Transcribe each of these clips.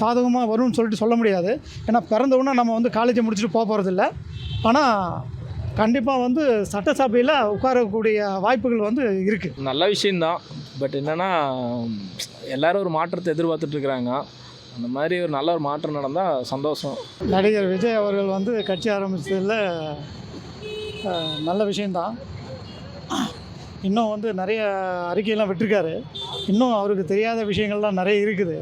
சாதகமாக வரும்னு சொல்லிட்டு சொல்ல முடியாது. ஏன்னா பிறந்தவுடனே நம்ம வந்து காலேஜை முடிச்சுட்டு போகிறதில்ல. ஆனால் கண்டிப்பாக வந்து சட்டசபையில் உட்காரக்கூடிய வாய்ப்புகள் வந்து இருக்குது. நல்ல விஷயந்தான். பட் என்னென்னா எல்லோரும் ஒரு மாற்றத்தை எதிர்பார்த்துட்ருக்குறாங்க. அந்த மாதிரி ஒரு நல்ல ஒரு மாற்றம் நடந்தால் சந்தோஷம். நடிகர் விஜய் அவர்கள் வந்து கட்சி ஆரம்பித்ததில் நல்ல விஷயந்தான். இன்னும் வந்து நிறைய அறிக்கையெல்லாம் விட்டுருக்காரு. இன்னும் அவருக்கு தெரியாத விஷயங்கள்லாம் நிறைய இருக்குது.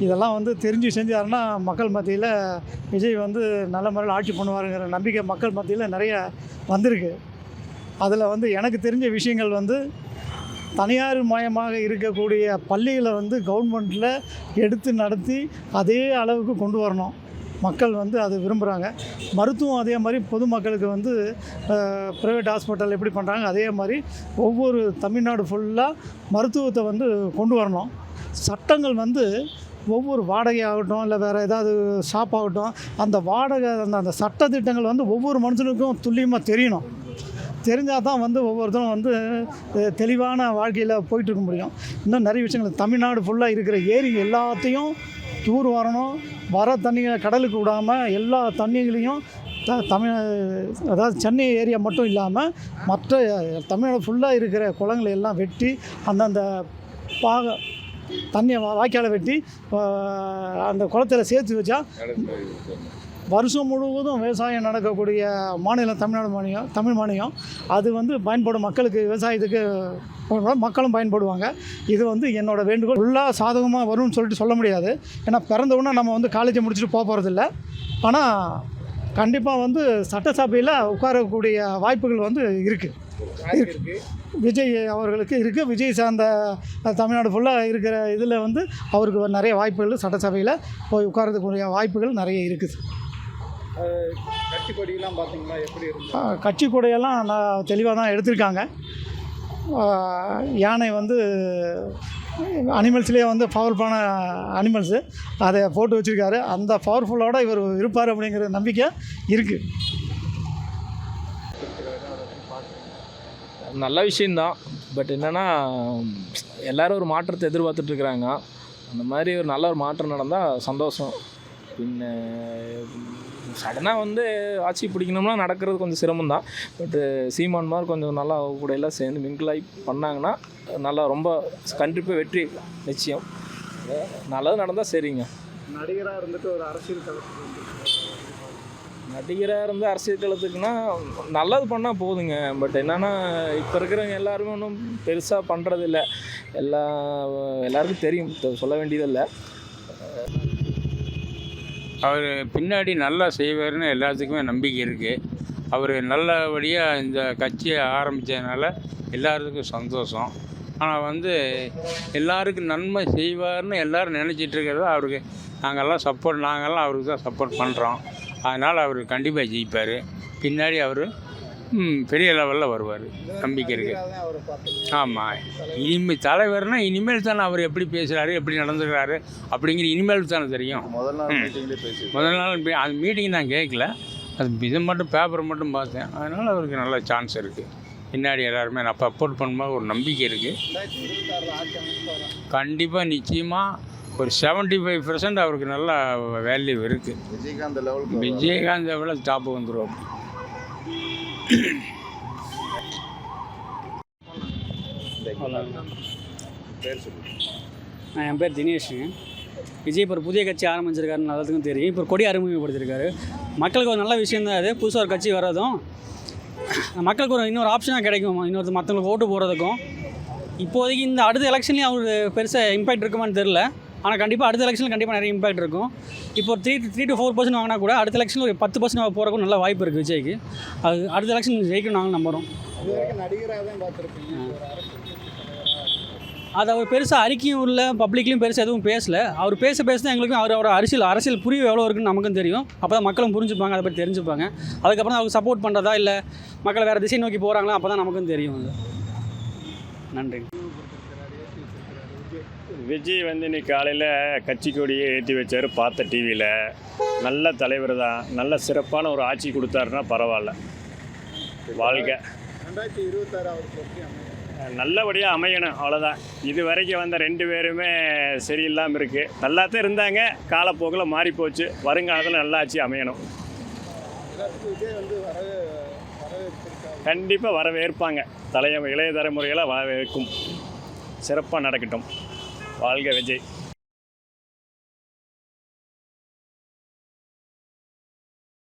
இதெல்லாம் வந்து தெரிஞ்சு செஞ்சாருன்னா மக்கள் மத்தியில் விஜய் வந்து நல்ல முறையில் ஆட்சி பண்ணுவாருங்கிற நம்பிக்கை மக்கள் மத்தியில் நிறைய வந்திருக்கு. அதில் வந்து எனக்கு தெரிஞ்ச விஷயங்கள் வந்து தனியார் மயமாக இருக்கக்கூடிய பள்ளிகளை வந்து கவர்மெண்ட்டில் எடுத்து நடத்தி அதே அளவுக்கு கொண்டு வரணும். மக்கள் வந்து அது விரும்புகிறாங்க. மருத்துவம் அதே மாதிரி பொதுமக்களுக்கு வந்து ப்ரைவேட் ஹாஸ்பிட்டல் எப்படி பண்ணுறாங்க அதே மாதிரி ஒவ்வொரு தமிழ்நாடு ஃபுல்லாக மருத்துவத்தை வந்து கொண்டு வரணும். சட்டங்கள் வந்து ஒவ்வொரு வாடகையாகட்டும் இல்லை வேறு ஏதாவது ஷாப் ஆகட்டும், அந்த வாடகை அந்த சட்டத்திட்டங்கள் வந்து ஒவ்வொரு மனுஷனுக்கும் துல்லியமாக தெரியணும். தெரிஞ்சால் தான் வந்து ஒவ்வொருத்தரும் வந்து தெளிவான வாழ்க்கையில் போயிட்டுருக்க முடியும். இன்னும் நிறைய விஷயங்கள் தமிழ்நாடு ஃபுல்லாக இருக்கிற ஏரி எல்லாத்தையும் தூர் வரணும். வர தண்ணியை கடலுக்கு விடாமல் எல்லா தண்ணிகளையும் அதாவது சென்னை ஏரியா மட்டும் இல்லாமல் மற்ற தமிழ்நாடு ஃபுல்லாக இருக்கிற குளங்களை எல்லாம் வெட்டி அந்தந்த தண்ணியை வாய்க்காலை வெட்டி அந்த குளத்தில் சேர்த்து வச்சா வருஷம் முழுவதும் விவசாயம் நடக்கக்கூடிய மாநிலம் தமிழ் மாநிலம். அது வந்து பயன்படும் மக்களுக்கு, விவசாயத்துக்கு மக்களும் பயன்படுவாங்க. இது வந்து என்னோடய வேண்டுகோள். ஃபுல்லாக சாதகமாக வரும்னு சொல்லிட்டு சொல்ல முடியாது. ஏன்னா பிறந்தவுடனே நம்ம வந்து காலேஜை முடிச்சுட்டு போகிறதில்ல. ஆனால் கண்டிப்பாக வந்து சட்டசபையில் உட்காரக்கூடிய வாய்ப்புகள் வந்து இருக்குது. விஜய் அவர்களுக்கு இருக்குது. விஜய் சார்ந்த தமிழ்நாடு ஃபுல்லாக இருக்கிற இதில் வந்து அவருக்கு நிறைய வாய்ப்புகள் சட்டசபையில் போய் உட்காரதுக்குரிய வாய்ப்புகள் நிறைய இருக்குது. கட்சி கொடியெல்லாம் பார்த்தீங்களா எப்படி இருக்கு? கட்சி கொடியெல்லாம் நான் தெளிவாக தான் எடுத்திருக்காங்க. யானை வந்து அனிமல்ஸ்லேயே வந்து பவர்ஃபுல்லான அனிமல்ஸு அதை போட்டு வச்சுருக்காரு. அந்த பவர்ஃபுல்லோடு இவர் இருப்பார் அப்படிங்கிற நம்பிக்கை இருக்குது. நல்ல விஷயந்தான். பட் என்னென்னா எல்லோரும் ஒரு மாற்றத்தை எதிர்பார்த்துட்ருக்குறாங்க. அந்த மாதிரி ஒரு நல்ல ஒரு மாற்றம் நடந்தால் சந்தோஷம். பின்ன சடனாக வந்து ஆட்சி பிடிக்கணும்னா நடக்கிறது கொஞ்சம் சிரமம்தான். பட்டு சீமான் மாதிரி கொஞ்சம் நல்லா கூட எல்லாம் சேர்ந்து மிங்கிளாகி பண்ணாங்கன்னா நல்லா ரொம்ப கண்டிப்பாக வெற்றி நிச்சயம். நல்லது நடந்தால் சரிங்க. நடிகராக இருந்துட்டு ஒரு அரசியல் நடிகராக இருந்து அரசியல் களத்துக்குன்னா நல்லது பண்ணால் போதுங்க. பட் என்னென்னா இப்போ இருக்கிறவங்க எல்லாருமே ஒன்றும் பெருசாக பண்ணுறதில்ல. எல்லாருக்கும் தெரியும், சொல்ல வேண்டியதில்லை. அவர் பின்னாடி நல்லா செய்வார்னு எல்லாத்துக்குமே நம்பிக்கை இருக்குது. அவர் நல்லபடியாக இந்த கட்சியை ஆரம்பித்ததுனால எல்லாத்துக்கும் சந்தோஷம். ஆனால் வந்து எல்லாருக்கும் நன்மை செய்வார்னு எல்லோரும் நினச்சிட்டு இருக்கிறத அவருக்கு நாங்கள்லாம் அவருக்கு தான் சப்போர்ட் பண்ணுறோம். அதனால் அவர் கண்டிப்பாக ஜெயிப்பார். பின்னாடி அவர் பெரிய லெவலில் வருவார், நம்பிக்கை இருக்குது. ஆமாம், இனிமேல் தலைவர்னால் இனிமேல் தானே அவர் எப்படி பேசுகிறாரு, எப்படி நடந்துக்கிறாரு அப்படிங்கிற இனிமேல் தானே தெரியும். முதல் நாள் அந்த மீட்டிங் நான் கேட்கல, அது இது மட்டும் பேப்பர் மட்டும் பார்த்தேன். அதனால் அவருக்கு நல்ல சான்ஸ் இருக்குது. பின்னாடி எல்லாருமே நான் சப்போர்ட் பண்ணும்போது ஒரு நம்பிக்கை இருக்குது. கண்டிப்பாக நிச்சயமாக ஒரு 75% அவருக்கு நல்ல வேல்யூ இருக்குது. விஜயகாந்த் லெவலில் டாப்பு வந்துடும். என் பேர் தினேஷுங்க. விஜய் இப்போ ஒரு புதிய கட்சி ஆரம்பிச்சிருக்காருன்னு எல்லாத்துக்கும் தெரியும். இப்போ கொடி அறிமுகப்படுத்திருக்காரு. மக்களுக்கு ஒரு நல்ல விஷயந்தான் அது. புதுசாக ஒரு கட்சி வர்றதும் மக்களுக்கு இன்னொரு ஆப்ஷனாக கிடைக்கும். மற்றவங்களுக்கு ஓட்டு போடுறதுக்கும் இப்போதைக்கு இந்த அடுத்த எலெக்ஷன்லேயும் அவருக்கு பெருசாக இம்பேக்ட் இருக்குமான்னு தெரில. ஆனால் கண்டிப்பாக அடுத்த எலெக்ஷனில் கண்டிப்பாக நிறைய இம்பாக்ட் இருக்கும். இப்போ ஒரு 3 to 4% வாங்கினா கூட அடுத்த எலெக்ஷனில் ஒரு 10% போகிறக்கும் நல்ல வாய்ப்பு இருக்குது விஜய்க்கு. அது அடுத்த எலெக்ஷன் ஜெயிக்கணும் நாங்கள் நம்புகிறோம். நடிகராக தான் பார்த்துருப்பீங்க. அது அவர் பெருசாக அறிக்கையும் இல்லை, பப்ளிக்லையும் பெருசாக எதுவும் பேசலை. அவர் பேச தான் எங்களுக்கும் அவரோட அரசியல் புரிவு எவ்வளோ இருக்குன்னு நமக்கும் தெரியும். அப்போ தான் மக்களும் புரிஞ்சுப்பாங்க, அதை பற்றி தெரிஞ்சுப்பாங்க. அதுக்கப்புறம் அவங்க சப்போர்ட் பண்ணுறதா இல்லை மக்களை வேறு திசை நோக்கி போகிறாங்களா, அப்போ தான் நமக்கும் தெரியும். அது நன்றி. விஜய் வந்து இன்னைக்கு காலையில் கட்சி கொடியை ஏற்றி வச்சார். பார்த்த டிவியில் நல்ல தலைவர் தான். நல்ல சிறப்பான ஒரு ஆட்சி கொடுத்தாருன்னா பரவாயில்ல. வாழ்க. 2026 அவருக்கு நல்லபடியாக அமையணும், அவ்வளோதான். இது வரைக்கும் வந்த 2 பேருமே சரியில்லாமல் இருக்குது. நல்லா தான் இருந்தாங்க, காலப்போக்கில் மாறி போச்சு. வருங்காலத்தில் நல்லா ஆட்சி அமையணும். எல்லாத்துக்கும் விஜய் வந்து வரவேற்பிருக்காங்க. கண்டிப்பாக வரவேற்பாங்க. இளைய தலைமுறைகளை வரவேற்கும். சிறப்பாக நடக்கட்டும். வாழ்க விஜய்.